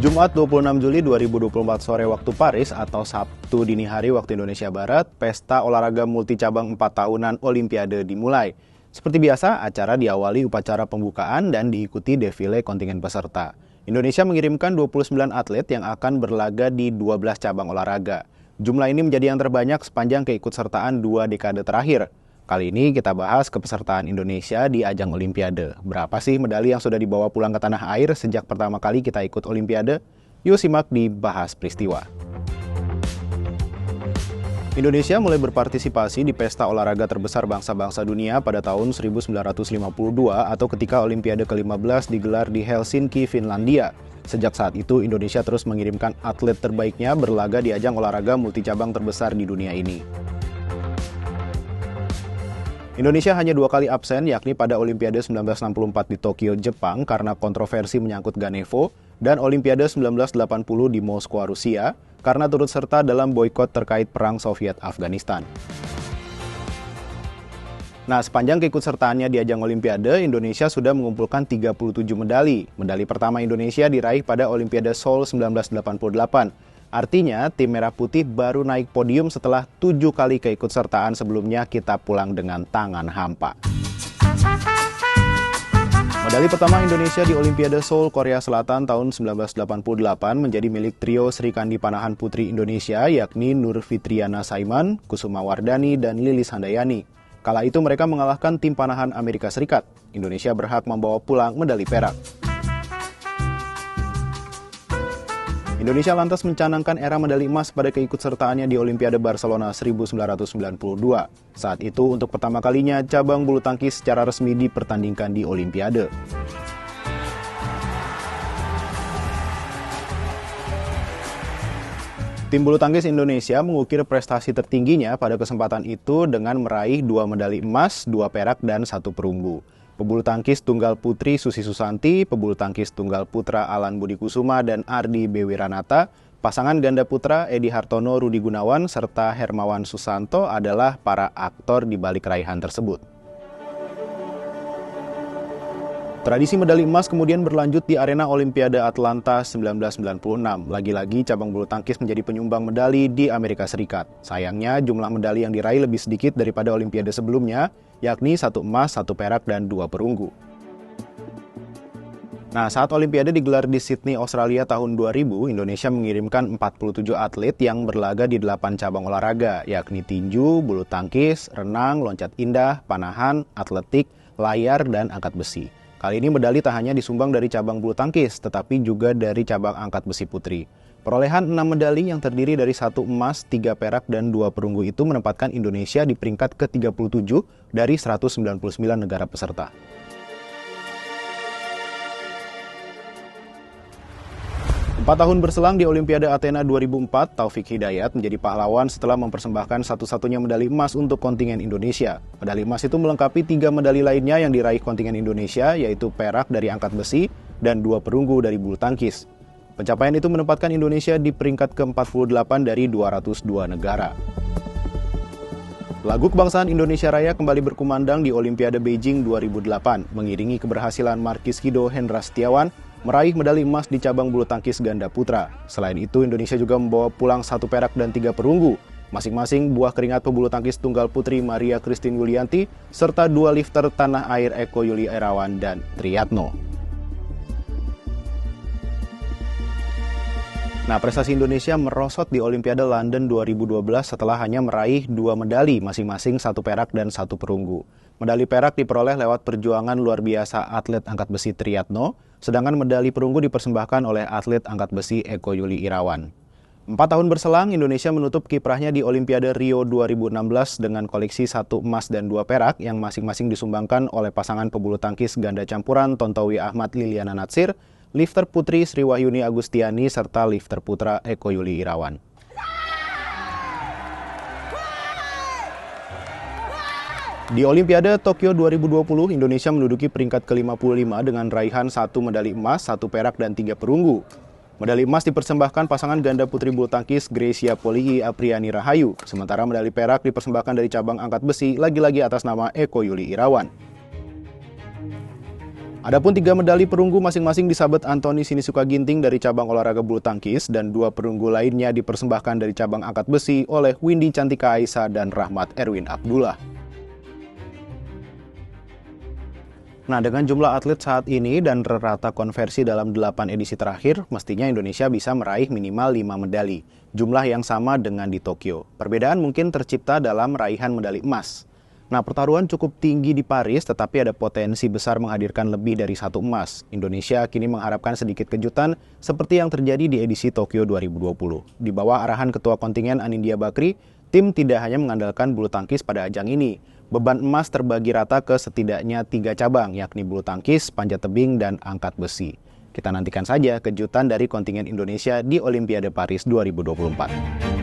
Jumat 26 Juli 2024 sore waktu Paris atau Sabtu dini hari waktu Indonesia Barat, pesta olahraga multicabang 4 tahunan Olimpiade dimulai. Seperti biasa, acara diawali upacara pembukaan dan diikuti defile kontingen peserta. Indonesia mengirimkan 29 atlet yang akan berlaga di 12 cabang olahraga. Jumlah ini menjadi yang terbanyak sepanjang keikutsertaan 2 dekade terakhir. Kali ini kita bahas kepesertaan Indonesia di ajang Olimpiade. Berapa sih medali yang sudah dibawa pulang ke tanah air sejak pertama kali kita ikut Olimpiade? Yuk simak di Bahas Peristiwa. Indonesia mulai berpartisipasi di pesta olahraga terbesar bangsa-bangsa dunia pada tahun 1952 atau ketika Olimpiade ke-15 digelar di Helsinki, Finlandia. Sejak saat itu, Indonesia terus mengirimkan atlet terbaiknya berlaga di ajang olahraga multicabang terbesar di dunia ini. Indonesia hanya 2 kali absen, yakni pada Olimpiade 1964 di Tokyo, Jepang karena kontroversi menyangkut Ganevo, dan Olimpiade 1980 di Moskwa, Rusia, karena turut serta dalam boikot terkait Perang Soviet-Afghanistan. Nah, sepanjang keikutsertaannya di ajang Olimpiade, Indonesia sudah mengumpulkan 37 medali. Medali pertama Indonesia diraih pada Olimpiade Seoul 1988. Artinya, tim Merah Putih baru naik podium setelah 7 kali keikutsertaan sebelumnya kita pulang dengan tangan hampa. Medali pertama Indonesia di Olimpiade Seoul, Korea Selatan tahun 1988 menjadi milik trio Srikandi Panahan Putri Indonesia, yakni Nur Fitriana Saiman, Kusuma Wardani, dan Lilis Handayani. Kala itu mereka mengalahkan tim panahan Amerika Serikat. Indonesia berhak membawa pulang medali perak. Indonesia lantas mencanangkan era medali emas pada keikutsertaannya di Olimpiade Barcelona 1992. Saat itu, untuk pertama kalinya, cabang bulu tangkis secara resmi dipertandingkan di Olimpiade. Tim bulu tangkis Indonesia mengukir prestasi tertingginya pada kesempatan itu dengan meraih 2 medali emas, 2 perak, dan 1 perunggu. Pebulu tangkis tunggal putri Susi Susanti, pebulu tangkis tunggal putra Alan Budi Kusuma dan Ardi B. Wiranata, pasangan ganda putra Edi Hartono Rudi Gunawan, serta Hermawan Susanto adalah para aktor di balik raihan tersebut. Tradisi medali emas kemudian berlanjut di arena Olimpiade Atlanta 1996. Lagi-lagi cabang bulu tangkis menjadi penyumbang medali di Amerika Serikat. Sayangnya jumlah medali yang diraih lebih sedikit daripada Olimpiade sebelumnya, yakni 1 emas, 1 perak, dan 2 perunggu. Nah, saat Olimpiade digelar di Sydney, Australia tahun 2000, Indonesia mengirimkan 47 atlet yang berlaga di 8 cabang olahraga, yakni tinju, bulu tangkis, renang, loncat indah, panahan, atletik, layar, dan angkat besi. Kali ini medali tak hanya disumbang dari cabang bulu tangkis, tetapi juga dari cabang angkat besi putri. Perolehan 6 medali yang terdiri dari 1 emas, 3 perak, dan 2 perunggu itu menempatkan Indonesia di peringkat ke-37 dari 199 negara peserta. Empat tahun berselang di Olimpiade Athena 2004, Taufik Hidayat menjadi pahlawan setelah mempersembahkan satu-satunya medali emas untuk kontingen Indonesia. Medali emas itu melengkapi 3 medali lainnya yang diraih kontingen Indonesia, yaitu perak dari angkat besi dan 2 perunggu dari bulu tangkis. Pencapaian itu menempatkan Indonesia di peringkat ke-48 dari 202 negara. Lagu Kebangsaan Indonesia Raya kembali berkumandang di Olimpiade Beijing 2008, mengiringi keberhasilan Markis Kido Hendra Setiawan meraih medali emas di cabang bulu tangkis ganda putra. Selain itu, Indonesia juga membawa pulang 1 perak dan 3 perunggu. Masing-masing buah keringat pebulu tangkis tunggal putri Maria Christine Yulianti, serta 2 lifter tanah air Eko Yuli Irawan dan Triyatno. Nah, prestasi Indonesia merosot di Olimpiade London 2012 setelah hanya meraih 2 medali, masing-masing 1 perak dan 1 perunggu. Medali perak diperoleh lewat perjuangan luar biasa atlet angkat besi Triyatno, sedangkan medali perunggu dipersembahkan oleh atlet angkat besi Eko Yuli Irawan. 4 tahun berselang, Indonesia menutup kiprahnya di Olimpiade Rio 2016 dengan koleksi 1 emas dan 2 perak yang masing-masing disumbangkan oleh pasangan pebulu tangkis ganda campuran Tontowi Ahmad Liliana Natsir, lifter putri Sri Wahyuni Agustiani, serta lifter putra Eko Yuli Irawan. Di Olimpiade Tokyo 2020, Indonesia menduduki peringkat ke-55 dengan raihan 1 medali emas, 1 perak, dan 3 perunggu. Medali emas dipersembahkan pasangan ganda putri bulu tangkis Grecia Polii Apriani Rahayu, sementara medali perak dipersembahkan dari cabang angkat besi lagi-lagi atas nama Eko Yuli Irawan. Adapun 3 medali perunggu masing-masing disabet Anthony Sinisuka Ginting dari cabang olahraga bulu tangkis dan 2 perunggu lainnya dipersembahkan dari cabang angkat besi oleh Windy Cantika Aisyah dan Rahmat Erwin Abdullah. Nah, dengan jumlah atlet saat ini dan rata konversi dalam 8 edisi terakhir, mestinya Indonesia bisa meraih minimal 5 medali, jumlah yang sama dengan di Tokyo. Perbedaan mungkin tercipta dalam raihan medali emas. Nah, pertaruhan cukup tinggi di Paris, tetapi ada potensi besar menghadirkan lebih dari 1 emas. Indonesia kini mengharapkan sedikit kejutan seperti yang terjadi di edisi Tokyo 2020. Di bawah arahan Ketua Kontingen Anindya Bakri, tim tidak hanya mengandalkan bulu tangkis pada ajang ini. Beban emas terbagi rata ke setidaknya 3 cabang, yakni bulu tangkis, panjat tebing, dan angkat besi. Kita nantikan saja kejutan dari kontingen Indonesia di Olimpiade Paris 2024.